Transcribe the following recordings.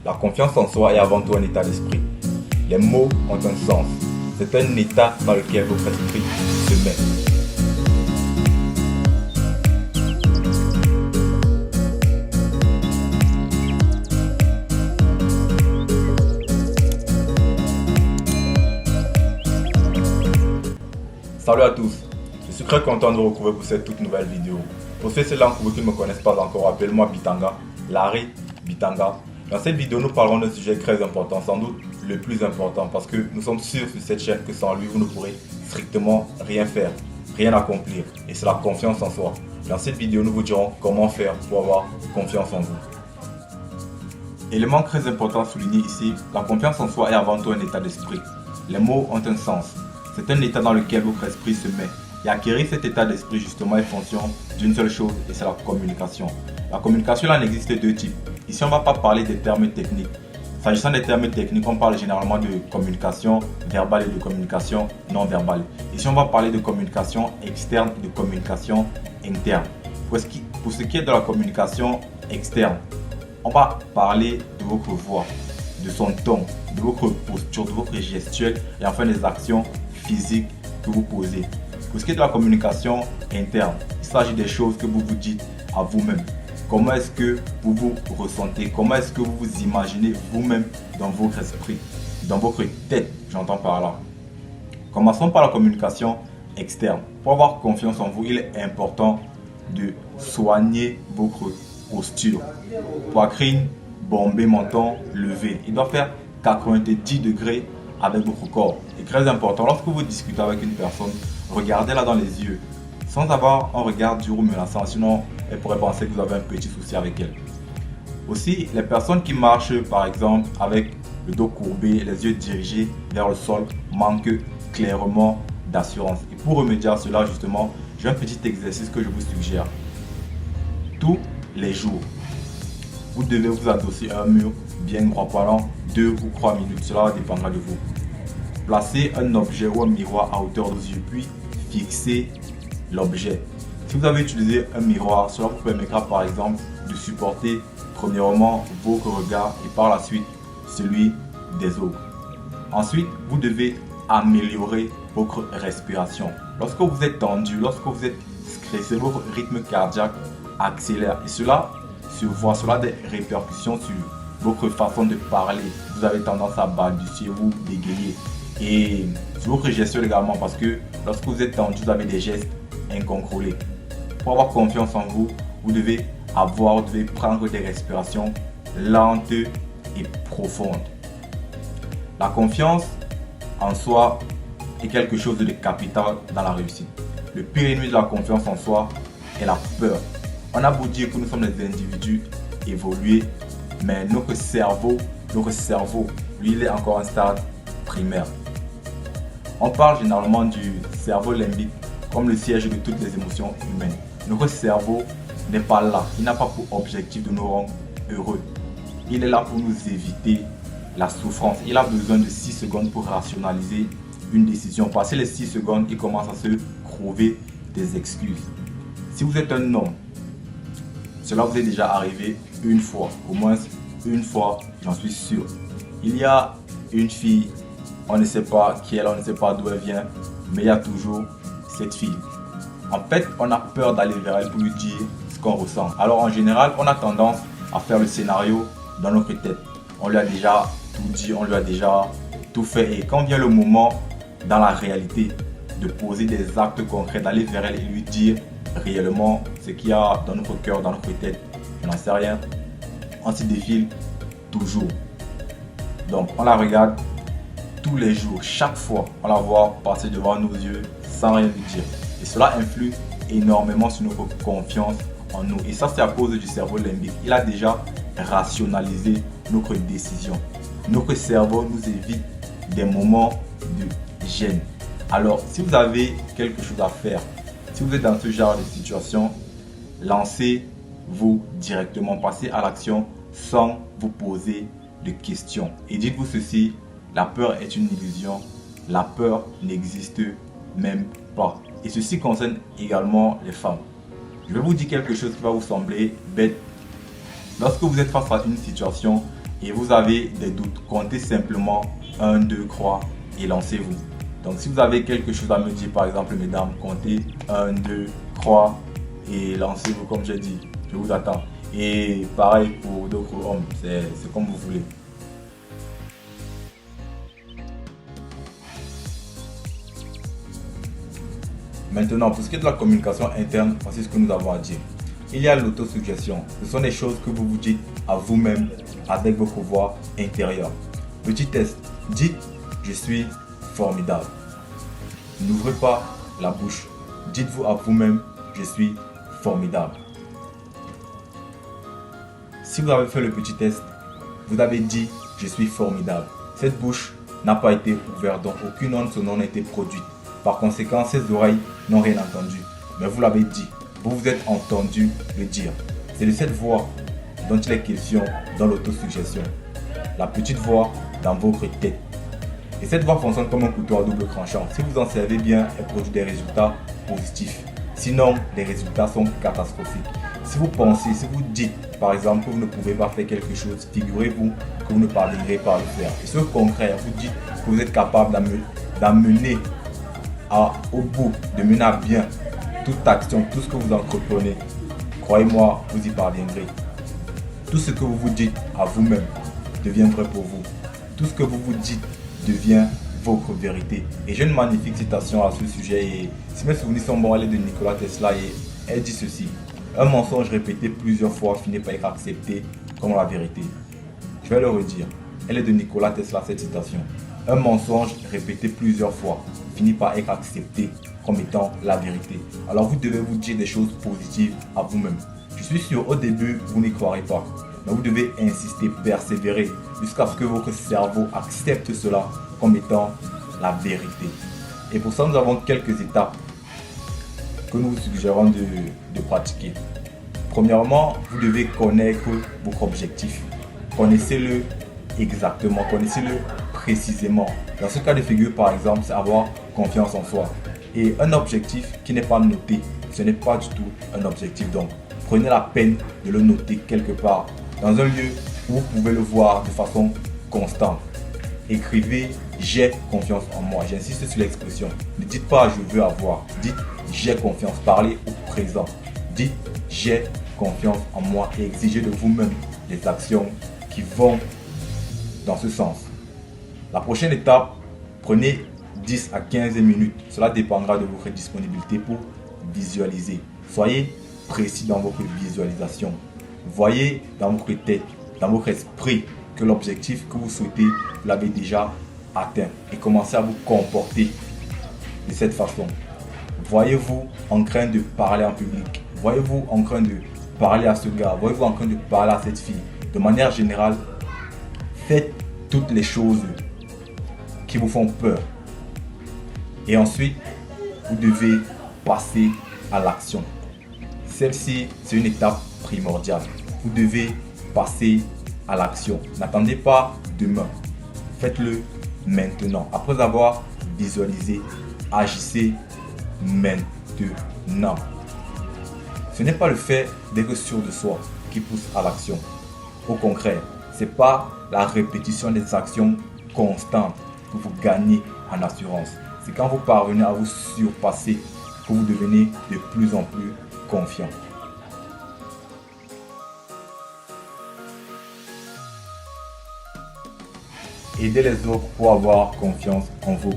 La confiance en soi est avant tout un état d'esprit. Les mots ont un sens. C'est un état dans lequel votre esprit se met. Salut à tous, je suis très content de vous retrouver pour cette toute nouvelle vidéo. Pour ceux et d'entre vous qui ne me connaissent pas encore, appelle-moi Bitanga, Larry Bitanga. Dans cette vidéo, nous parlerons d'un sujet très important, sans doute le plus important, parce que nous sommes sûrs sur cette chaîne que sans lui, vous ne pourrez strictement rien faire, rien accomplir, et c'est la confiance en soi. Dans cette vidéo, nous vous dirons comment faire pour avoir confiance en vous. Élément très important à souligner ici, la confiance en soi est avant tout un état d'esprit. Les mots ont un sens. C'est un état dans lequel votre esprit se met. Et acquérir cet état d'esprit justement est fonction d'une seule chose, et c'est la communication. La communication, là, n'existe deux types. Ici, on ne va pas parler des termes techniques. S'agissant des termes techniques, on parle généralement de communication verbale et de communication non verbale. Ici, on va parler de communication externe et de communication interne. Pour ce qui est de la communication externe, on va parler de votre voix, de son ton, de votre posture, de votre gestuelle et enfin des actions physiques que vous posez. Pour ce qui est de la communication interne, il s'agit des choses que vous vous dites à vous-même. Comment est-ce que vous vous ressentez? Comment est-ce que vous vous imaginez vous-même dans votre esprit, dans votre tête, j'entends par là. Commençons par la communication externe. Pour avoir confiance en vous, il est important de soigner votre posture. Poitrine, bombée, menton, levé. Il doit faire 90 degrés avec votre corps. C'est très important. Lorsque vous discutez avec une personne, regardez-la dans les yeux, sans avoir un regard dur ou menaçant, sinon elle pourrait penser que vous avez un petit souci avec elle. Aussi, les personnes qui marchent par exemple avec le dos courbé, les yeux dirigés vers le sol, manquent clairement d'assurance. Et pour remédier à cela justement, j'ai un petit exercice que je vous suggère. Tous les jours, vous devez vous adosser à un mur bien droit pendant 2 ou 3 minutes, cela dépendra de vous. Placez un objet ou un miroir à hauteur des yeux, puis fixez l'objet. Si vous avez utilisé un miroir, cela vous permettra par exemple de supporter premièrement votre regard et par la suite celui des autres. Ensuite, vous devez améliorer votre respiration. Lorsque vous êtes tendu, lorsque vous êtes stressé, votre rythme cardiaque accélère et cela se voit, cela a des répercussions sur votre façon de parler. Vous avez tendance à balbutier, vous bégayer. Et sur votre gestuelle également, parce que lorsque vous êtes tendu, vous avez des gestes incontrôlés. Pour avoir confiance en vous, vous devez prendre des respirations lentes et profondes. La confiance en soi est quelque chose de capital dans la réussite. Le pire ennemi de la confiance en soi est la peur. On a beau dire que nous sommes des individus évolués, mais notre cerveau, lui, il est encore un stade primaire. On parle généralement du cerveau limbique comme le siège de toutes les émotions humaines. Notre cerveau n'est pas là, il n'a pas pour objectif de nous rendre heureux. Il est là pour nous éviter la souffrance. Il a besoin de 6 secondes pour rationaliser une décision. Passé les 6 secondes, il commence à se trouver des excuses. Si vous êtes un homme, cela vous est déjà arrivé une fois, au moins une fois, j'en suis sûr. Il y a une fille, on ne sait pas qui elle est, on ne sait pas d'où elle vient, mais il y a toujours cette fille. En fait, on a peur d'aller vers elle pour lui dire ce qu'on ressent. Alors en général, on a tendance à faire le scénario dans notre tête. On lui a déjà tout dit, on lui a déjà tout fait. Et quand vient le moment, dans la réalité, de poser des actes concrets, d'aller vers elle et lui dire réellement ce qu'il y a dans notre cœur, dans notre tête, je n'en sais rien, on s'y défile toujours. Donc on la regarde tous les jours, chaque fois, on la voit passer devant nos yeux sans rien lui dire. Et cela influe énormément sur notre confiance en nous. Et ça, c'est à cause du cerveau limbique. Il a déjà rationalisé notre décision. Notre cerveau nous évite des moments de gêne. Alors, si vous avez quelque chose à faire, si vous êtes dans ce genre de situation, lancez-vous directement, passez à l'action sans vous poser de questions. Et dites-vous ceci, la peur est une illusion, la peur n'existe même pas. Et ceci concerne également les femmes. Je vais vous dire quelque chose qui va vous sembler bête. Lorsque vous êtes face à une situation, et vous avez des doutes, comptez simplement 1, 2, croix et lancez-vous. Donc si vous avez quelque chose à me dire, par exemple mesdames, comptez 1, 2, croix et lancez-vous comme j'ai dit. Je vous attends. Et pareil pour d'autres hommes, c'est comme vous voulez. Maintenant, pour ce qui est de la communication interne, voici ce que nous avons à dire. Il y a l'autosuggestion. Ce sont des choses que vous vous dites à vous-même avec votre voix intérieure. Petit test. Dites « Je suis formidable ». N'ouvrez pas la bouche. Dites-vous à vous-même « Je suis formidable ». Si vous avez fait le petit test, vous avez dit « Je suis formidable ». Cette bouche n'a pas été ouverte, donc aucune onde sonore n'a été produite. Par conséquent, ces oreilles n'ont rien entendu. Mais vous l'avez dit, vous vous êtes entendu le dire. C'est de cette voix dont il est question dans l'autosuggestion. La petite voix dans votre tête. Et cette voix fonctionne comme un couteau à double tranchant. Si vous en servez bien, elle produit des résultats positifs. Sinon, les résultats sont catastrophiques. Si vous pensez, si vous dites, par exemple, que vous ne pouvez pas faire quelque chose, figurez-vous que vous ne parviendrez pas à le faire. Et ce contraire, vous dites que vous êtes capable d'amener au bout, de mener à bien toute action, tout ce que vous entreprenez. Croyez-moi, vous y parviendrez. Tout ce que vous vous dites à vous-même devient vrai pour vous. Tout ce que vous vous dites devient votre vérité. Et j'ai une magnifique citation à ce sujet. Et si mes souvenirs sont bons, elle est de Nikola Tesla et elle dit ceci: un mensonge répété plusieurs fois finit par être accepté comme la vérité. Je vais le redire. Elle est de Nikola Tesla, cette citation. Un mensonge répété plusieurs fois finit par être accepté comme étant la vérité. Alors vous devez vous dire des choses positives à vous-même. Je suis sûr, au début, vous n'y croirez pas. Mais vous devez insister, persévérer, jusqu'à ce que votre cerveau accepte cela comme étant la vérité. Et pour ça, nous avons quelques étapes que nous vous suggérons de pratiquer. Premièrement, vous devez connaître votre objectif. Connaissez-le exactement, connaissez-le précisément. Dans ce cas de figure, par exemple, c'est avoir confiance en soi. Et un objectif qui n'est pas noté, ce n'est pas du tout un objectif. Donc, prenez la peine de le noter quelque part, dans un lieu où vous pouvez le voir de façon constante. Écrivez « j'ai confiance en moi ». J'insiste sur l'expression. Ne dites pas « je veux avoir ». Dites « j'ai confiance ». Parlez au présent. Dites « j'ai confiance en moi » et exigez de vous-même des actions qui vont dans ce sens. La prochaine étape, prenez 10 à 15 minutes. Cela dépendra de votre disponibilité pour visualiser. Soyez précis dans votre visualisation. Voyez dans votre tête, dans votre esprit, que l'objectif que vous souhaitez, vous l'avez déjà atteint. Et commencez à vous comporter de cette façon. Voyez-vous en train de parler en public. Voyez-vous en train de parler à ce gars. Voyez-vous en train de parler à cette fille. De manière générale, faites toutes les choses qui vous font peur. Et ensuite, vous devez passer à l'action. Celle-ci, c'est une étape primordiale. Vous devez passer à l'action. N'attendez pas demain. Faites-le maintenant. Après avoir visualisé, agissez maintenant. Ce n'est pas le fait d'être sûr de soi qui pousse à l'action. Au contraire, ce n'est pas la répétition des actions constantes que vous gagnez en assurance. C'est quand vous parvenez à vous surpasser que vous devenez de plus en plus confiant. Aidez les autres pour avoir confiance en vous.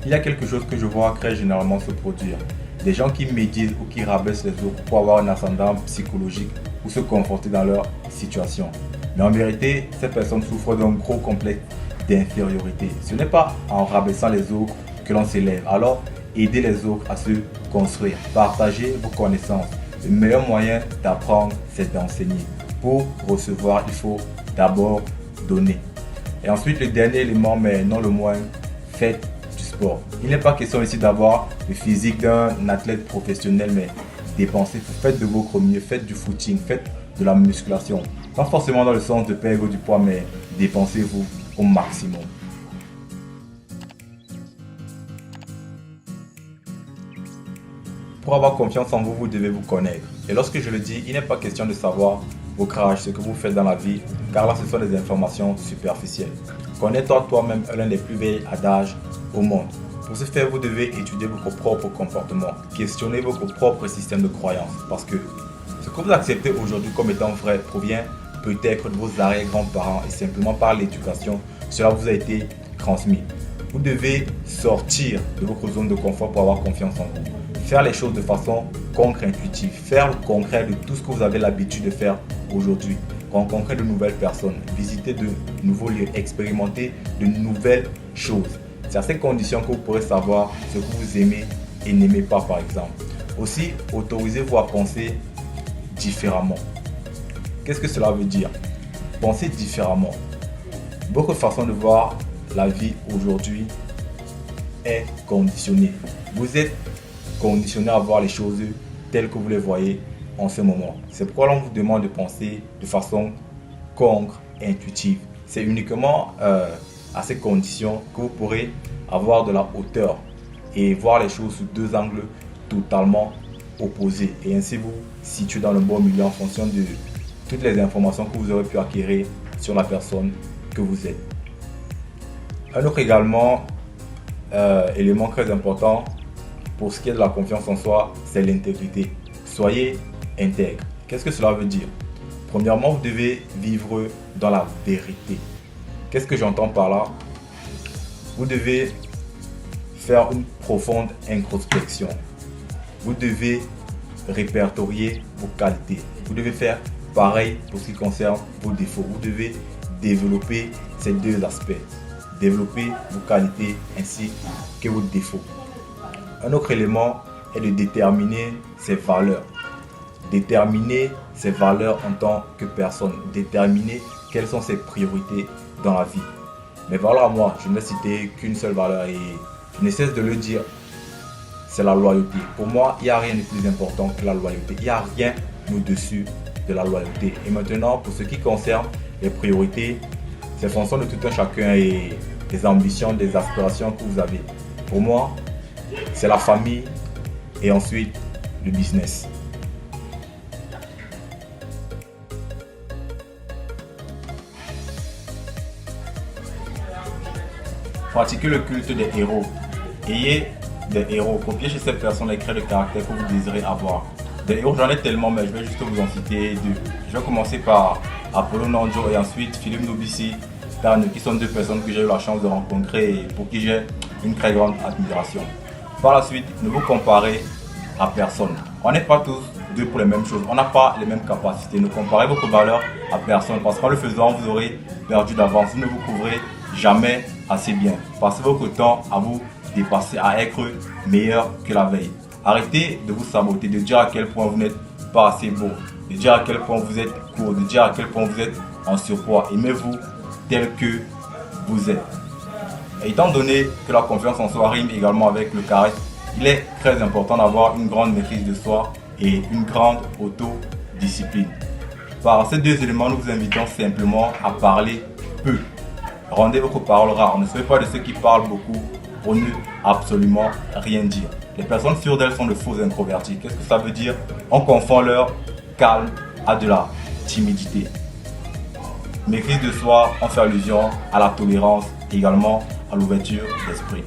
Il y a quelque chose que je vois très généralement se produire. Des gens qui méditent ou qui rabaissent les autres pour avoir un ascendant psychologique ou se conforter dans leur situation. Mais en vérité, ces personnes souffrent d'un gros complexe d'infériorité. Ce n'est pas en rabaissant les autres que l'on s'élève. Alors, aidez les autres à se construire. Partagez vos connaissances. Le meilleur moyen d'apprendre, c'est d'enseigner. Pour recevoir, il faut d'abord donner. Et ensuite, le dernier élément, mais non le moins, faites du sport. Il n'est pas question ici d'avoir le physique d'un athlète professionnel, mais dépensez. Faites de votre mieux, faites du footing, faites de la musculation. Pas forcément dans le sens de perdre du poids, mais dépensez-vous au maximum. Pour avoir confiance en vous, vous devez vous connaître. Et lorsque je le dis, il n'est pas question de savoir vos crashs, ce que vous faites dans la vie, car là, ce sont des informations superficielles. Connais-toi toi-même est l'un des plus vieilles adages au monde. Pour ce faire, vous devez étudier votre propre comportement, questionner votre propre système de croyance, parce que ce que vous acceptez aujourd'hui comme étant vrai provient peut-être de vos arrière-grands-parents et simplement par l'éducation, cela vous a été transmis. Vous devez sortir de votre zone de confort pour avoir confiance en vous. Faire les choses de façon contre-intuitive, faire le concret de tout ce que vous avez l'habitude de faire aujourd'hui. Rencontrer de nouvelles personnes, visiter de nouveaux lieux, expérimenter de nouvelles choses. C'est à ces conditions que vous pourrez savoir ce que vous aimez et n'aimez pas par exemple. Aussi, autorisez-vous à penser différemment. Qu'est-ce que cela veut dire? Pensez différemment. Votre façon de voir la vie aujourd'hui est conditionnée. Vous êtes conditionné à voir les choses telles que vous les voyez en ce moment. C'est pourquoi l'on vous demande de penser de façon contre-intuitive. C'est uniquement à ces conditions que vous pourrez avoir de la hauteur et voir les choses sous deux angles totalement opposés. Et ainsi vous situer dans le bon milieu en fonction de toutes les informations que vous aurez pu acquérir sur la personne que vous êtes. Un autre également élément très important pour ce qui est de la confiance en soi, c'est l'intégrité. Soyez intègre. Qu'est-ce que cela veut dire? Premièrement, vous devez vivre dans la vérité. Qu'est-ce que j'entends par là? Vous devez faire une profonde introspection. Vous devez répertorier vos qualités. Vous devez faire pareil pour ce qui concerne vos défauts. Vous devez développer ces deux aspects. Développer vos qualités ainsi que vos défauts. Un autre élément est de déterminer ses valeurs. Déterminer ses valeurs en tant que personne. Déterminer quelles sont ses priorités dans la vie. Mes valeurs à moi, je ne vais citer qu'une seule valeur et je ne cesse de le dire, c'est la loyauté. Pour moi, il n'y a rien de plus important que la loyauté. Il n'y a rien au-dessus de la loyauté. Et maintenant, pour ce qui concerne les priorités, c'est fonction de tout un chacun et des ambitions, des aspirations que vous avez. Pour moi, c'est la famille et ensuite le business. Pratiquez le culte des héros. Ayez des héros. Copiez chez cette personne les traits de caractère que vous désirez avoir. Des héros, j'en ai tellement, mais je vais juste vous en citer deux. Je vais commencer par Apollo Nandjo et ensuite Philippe Nobissi, qui sont deux personnes que j'ai eu la chance de rencontrer et pour qui j'ai une très grande admiration. Par la suite, ne vous comparez à personne. On n'est pas tous deux pour les mêmes choses. On n'a pas les mêmes capacités. Ne comparez votre valeur à personne parce qu'en le faisant, vous aurez perdu d'avance. Vous ne vous couvrez jamais assez bien. Passez votre temps à vous dépasser, à être meilleur que la veille. Arrêtez de vous saboter, de dire à quel point vous n'êtes pas assez beau, de dire à quel point vous êtes court, de dire à quel point vous êtes en surpoids. Aimez-vous tel que vous êtes. Et étant donné que la confiance en soi rime également avec le charisme, il est très important d'avoir une grande maîtrise de soi et une grande autodiscipline. Par ces deux éléments, nous vous invitons simplement à parler peu. Rendez votre parole rare. Ne soyez pas de ceux qui parlent beaucoup pour ne absolument rien dire. Les personnes sûres d'elles sont de faux introvertis. Qu'est-ce que ça veut dire? On confond leur calme à de la timidité. Maîtrise de soi, on fait allusion à la tolérance, également à l'ouverture d'esprit.